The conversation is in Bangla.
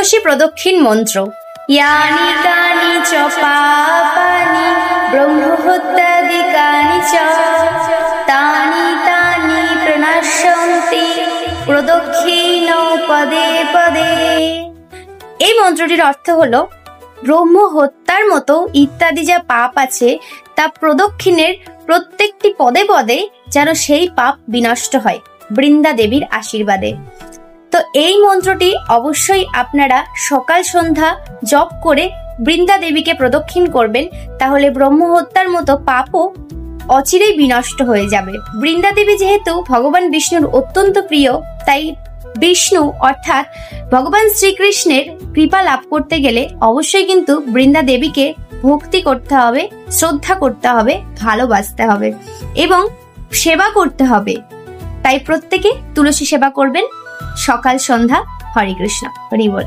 তুলসী প্রদক্ষিণ মন্ত্র। ইয়ানি কানি চ পাপানি ব্রহ্মহত্যাদিকানি চ তানি তানি প্রণশ্যন্তি প্রদক্ষিণ পদে পদে। এই মন্ত্রটির অর্থ হলো ব্রহ্ম হত্যার মতো ইত্যাদি যা পাপ আছে তা প্রদক্ষিণের প্রত্যেকটি পদে পদে যেন সেই পাপ বিনষ্ট হয় বৃন্দা দেবীর আশীর্বাদে। তো এই মন্ত্রটি অবশ্যই আপনারা সকাল সন্ধ্যা জপ করে বৃন্দা দেবীকে প্রদক্ষিণ করবেন, তাহলে ব্রহ্ম হত্যার মতো পাপও অচিরেই বিনষ্ট হয়ে যাবে। বৃন্দা দেবী যেহেতু ভগবান বিষ্ণুর অত্যন্ত প্রিয়, তাই বিষ্ণু অর্থাৎ ভগবান শ্রীকৃষ্ণের কৃপা লাভ করতে গেলে অবশ্যই কিন্তু বৃন্দা দেবীকে ভক্তি করতে হবে, শ্রদ্ধা করতে হবে, ভালোবাসতে হবে এবং সেবা করতে হবে। তাই প্রত্যেকে তুলসী সেবা করবেন সকাল সন্ধ্যা। হরে কৃষ্ণ, হরি বল।